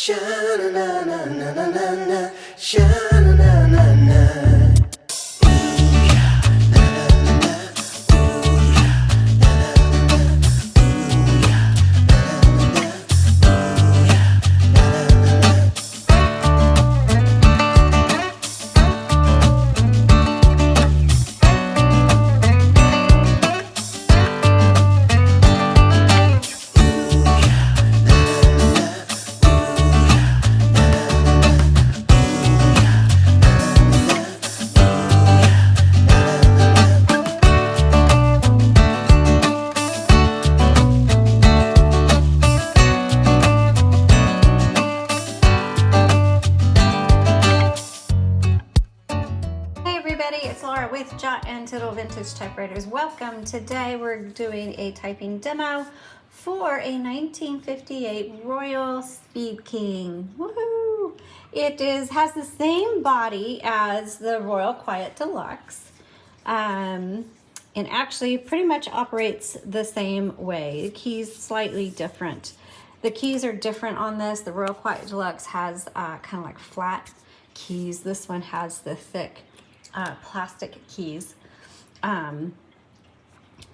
Sha-na-na-na-na-na-na-na, sha-na-na-na-na. It's Laura with Untitled Vintage Typewriters. Welcome. Today we're doing a typing demo for a 1958 Royal Speed King. Woohoo! It has the same body as the Royal Quiet Deluxe, and actually pretty much operates the same way. The keys slightly different. The keys are different on this. The Royal Quiet Deluxe has kind of like flat keys. This one has the thick plastic keys,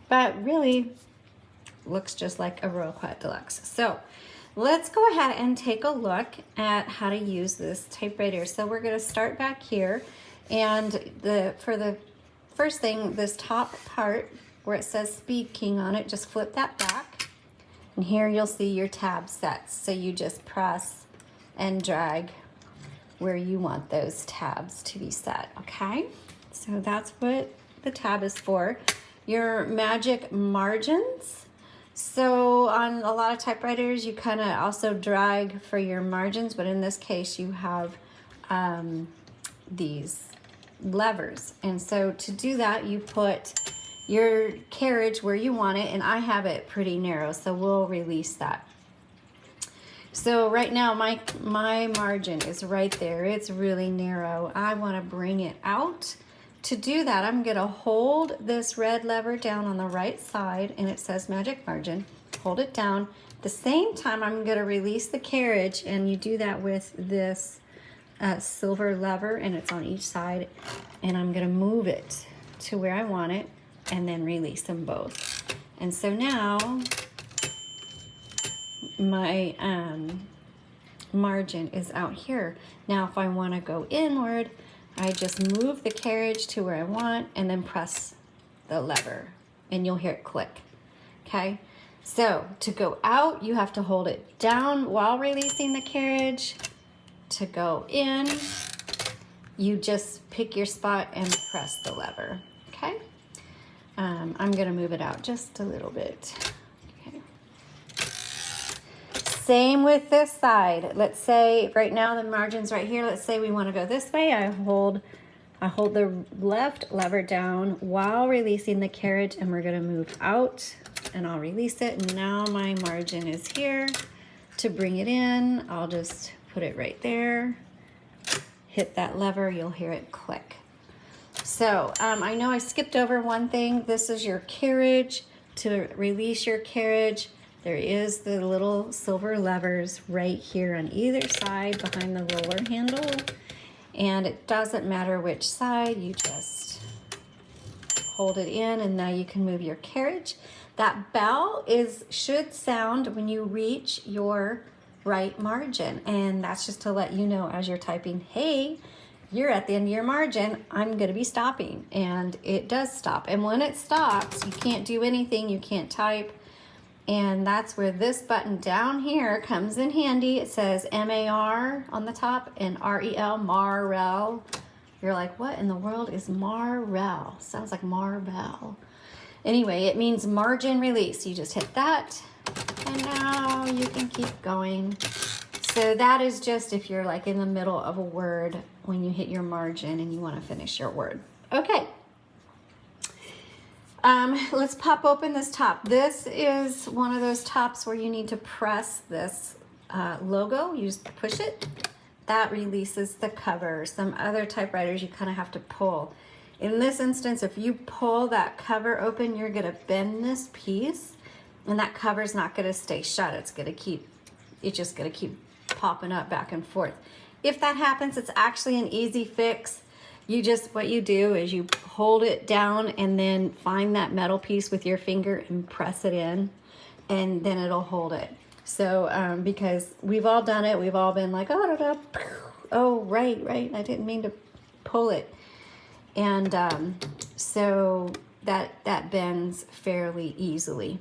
but really looks just like a Royal Quiet Deluxe. So let's go ahead and take a look at how to use this typewriter. So we're going to start back here, and for the first thing, this top part where it says Speed King on it, just flip that back, and here you'll see your tab sets. So you just press and drag where you want those tabs to be set, okay? So that's what the tab is for. Your magic margins. So on a lot of typewriters, you kind of also drag for your margins, but in this case, you have these levers. And so to do that, you put your carriage where you want it, and I have it pretty narrow, so we'll release that. So right now my margin is right there. It's really narrow. I want to bring it out. To do that, I'm going to hold this red lever down on the right side, and it says magic margin. Hold it down. At the same time, I'm going to release the carriage, and you do that with this silver lever, and it's on each side, and I'm going to move it to where I want it and then release them both. And so now my margin is out here. Now if I want to go inward, I just move the carriage to where I want and then press the lever, and you'll hear it click. Okay, so to go out, you have to hold it down while releasing the carriage. To go in, you just pick your spot and press the lever. Okay, I'm gonna move it out just a little bit. Same with this side. Let's say right now the margin's right here. Let's say we want to go this way. I hold the left lever down while releasing the carriage, and we're going to move out, and I'll release it. And now my margin is here. To bring it in, I'll just put it right there. Hit that lever, you'll hear it click. So I know I skipped over one thing. This is your carriage. To release your carriage, there is the little silver levers right here on either side behind the roller handle. And it doesn't matter which side, you just hold it in, and now you can move your carriage. That bell should sound when you reach your right margin. And that's just to let you know as you're typing, hey, you're at the end of your margin, I'm gonna be stopping. And it does stop. And when it stops, you can't do anything, you can't type. And that's where this button down here comes in handy. It says MAR on the top and REL, Marrel. You're like, what in the world is Marrel? Sounds like Marvel. Anyway, it means margin release. You just hit that, and now you can keep going. So that is just if you're like in the middle of a word when you hit your margin and you want to finish your word. Okay. Let's pop open this top. This is one of those tops where you need to press this logo. You just push it. That releases the cover. Some other typewriters you kind of have to pull. In this instance, if you pull that cover open, you're going to bend this piece, and that cover's not going to stay shut. It's just going to keep popping up back and forth. If that happens, it's actually an easy fix. What you do is you hold it down and then find that metal piece with your finger and press it in, and then it'll hold it. So, because we've all done it, we've all been like, oh, right, I didn't mean to pull it. And so that bends fairly easily.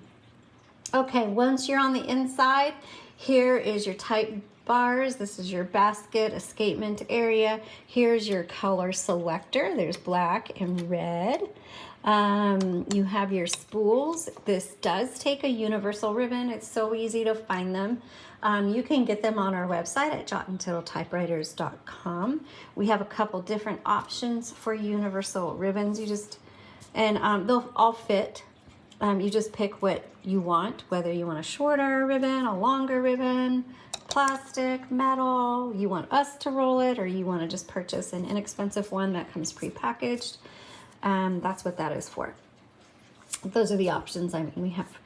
Okay, once you're on the inside, here is your type bars. This is your basket escapement area. Here's your color selector. There's black and red. You have your spools. This does take a universal ribbon. It's so easy to find them. You can get them on our website at untitled We have a couple different options for universal ribbons. They'll all fit. You just pick what you want, whether you want a shorter ribbon, a longer ribbon, plastic, metal, you want us to roll it, or you want to just purchase an inexpensive one that comes pre-packaged. That's what that is for. Those are the options we have.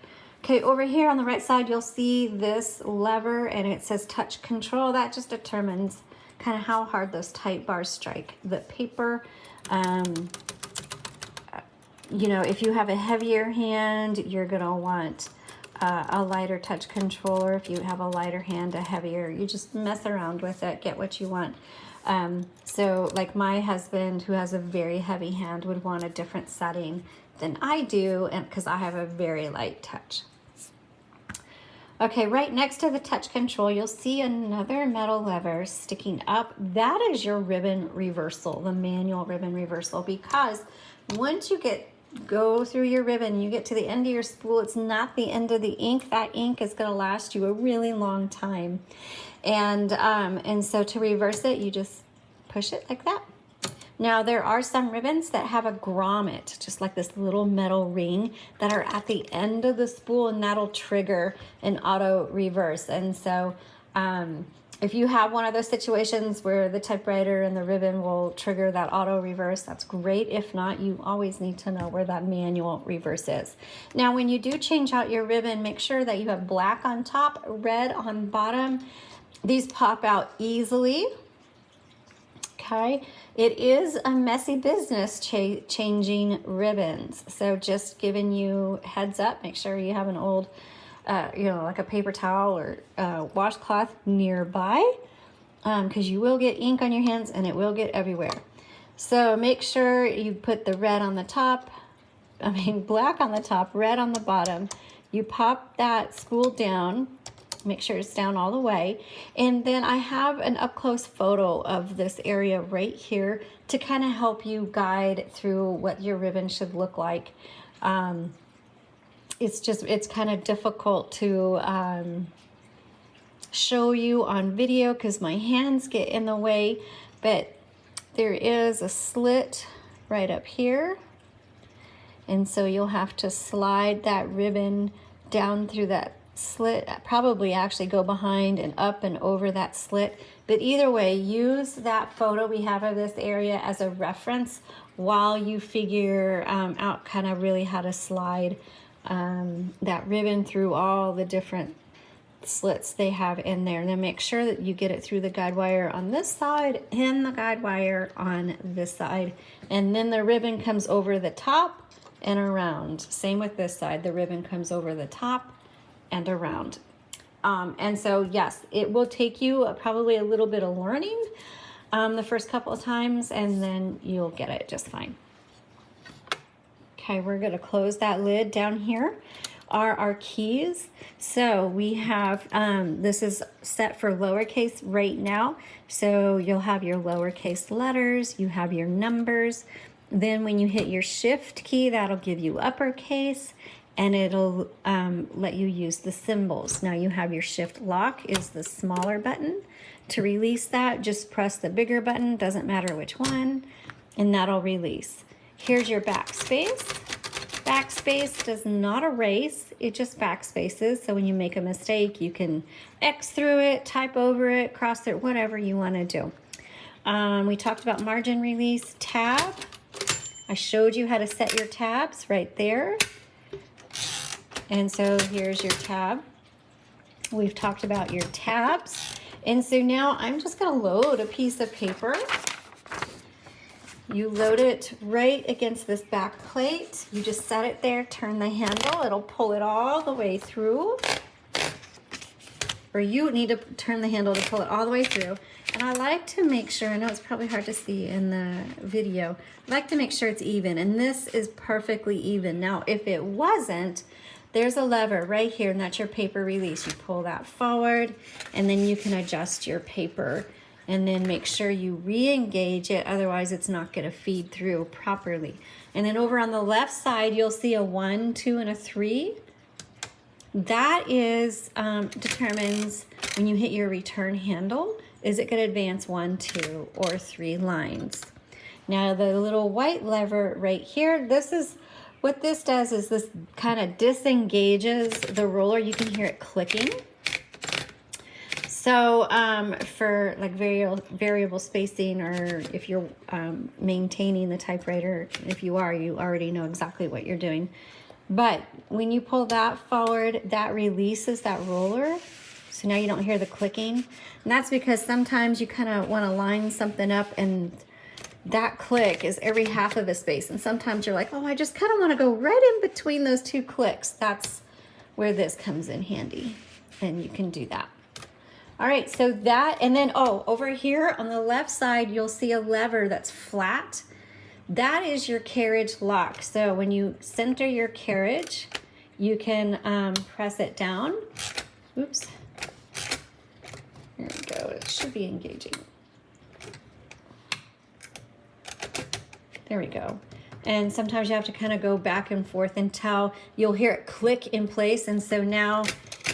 Okay, over here on the right side, you'll see this lever and it says touch control. That just determines kind of how hard those type bars strike the paper. If you have a heavier hand, you're gonna want a lighter touch controller. If you have a lighter hand, a heavier, you just mess around with it, get what you want. So like my husband, who has a very heavy hand, would want a different setting than I do, and because I have a very light touch. Okay, right next to the touch control, you'll see another metal lever sticking up. That is your ribbon reversal, the manual ribbon reversal, because once you go through your ribbon, you get to the end of your spool, it's not the end of the ink. That ink is going to last you a really long time. And so to reverse it, you just push it like that. Now, there are some ribbons that have a grommet, just like this little metal ring, that are at the end of the spool, and that'll trigger an auto reverse. And so if you have one of those situations where the typewriter and the ribbon will trigger that auto reverse, that's great. If not, you always need to know where that manual reverse is. Now, when you do change out your ribbon, make sure that you have black on top, red on bottom. These pop out easily. Okay, it is a messy business changing ribbons. So just giving you heads up, make sure you have an old, like a paper towel or washcloth nearby, because you will get ink on your hands and it will get everywhere. So make sure you put the red on the top, black on the top, red on the bottom. You pop that spool down. Make sure it's down all the way. And then I have an up-close photo of this area right here to kind of help you guide through what your ribbon should look like. It's kind of difficult to show you on video because my hands get in the way, but there is a slit right up here. And so you'll have to slide that ribbon down through that slit, probably actually go behind and up and over that slit. But either way, use that photo we have of this area as a reference while you figure out kind of really how to slide that ribbon through all the different slits they have in there. And then make sure that you get it through the guide wire on this side and the guide wire on this side. And then the ribbon comes over the top and around. Same with this side. The ribbon comes over the top and around. And so, yes, it will take you probably a little bit of learning the first couple of times, and then you'll get it just fine. Okay, we're going to close that lid. Down here are our keys. So we have, this is set for lowercase right now. So you'll have your lowercase letters, you have your numbers. Then when you hit your shift key, that'll give you uppercase, and it'll let you use the symbols. Now you have your shift lock is the smaller button. To release that, just press the bigger button, doesn't matter which one, and that'll release. Here's your backspace. Backspace does not erase, it just backspaces. So when you make a mistake, you can X through it, type over it, cross through it, whatever you want to do. We talked about margin release. Tab, I showed you how to set your tabs right there. And so here's your tab. We've talked about your tabs. And so now I'm just gonna load a piece of paper. You load it right against this back plate. You just set it there, turn the handle. It'll pull it all the way through. Or you need to turn the handle to pull it all the way through. And I like to make sure, I know it's probably hard to see in the video, I like to make sure it's even. And this is perfectly even. Now, if it wasn't, there's a lever right here, and that's your paper release. You pull that forward, and then you can adjust your paper. And then make sure you re-engage it, otherwise it's not gonna feed through properly. And then over on the left side, you'll see a 1, 2, and a 3. That is, determines when you hit your return handle, is it gonna advance 1, 2, or 3 lines. Now the little white lever right here, this is, what this does is this kind of disengages the roller. You can hear it clicking. So for like variable spacing, or if you're maintaining the typewriter, if you are, you already know exactly what you're doing. But when you pull that forward, that releases that roller. So now you don't hear the clicking. And that's because sometimes you kind of want to line something up, and that click is every half of a space. And sometimes you're like, oh, I just kind of want to go right in between those 2 clicks. That's where this comes in handy. And you can do that. All right, so that, and then, oh, over here on the left side, you'll see a lever that's flat. That is your carriage lock. So when you center your carriage, you can press it down. Oops. There we go, it should be engaging. There we go. And sometimes you have to kind of go back and forth until you'll hear it click in place. And so now,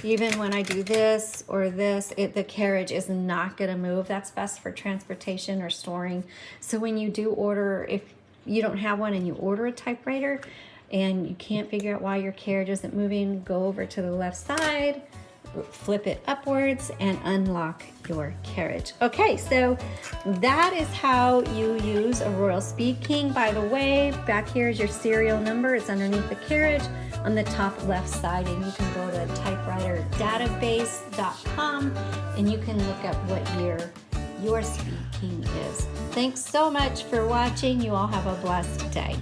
even when I do this or this, the carriage is not gonna move. That's best for transportation or storing. So when you do order, if you don't have one and you order a typewriter and you can't figure out why your carriage isn't moving, go over to the left side, flip it upwards, and unlock your carriage. Okay, so that is how you use a Royal Speed King. By the way, back here is your serial number. It's underneath the carriage on the top left side, and you can go to typewriterdatabase.com and you can look up what year your Speed King is. Thanks so much for watching. You all have a blessed day.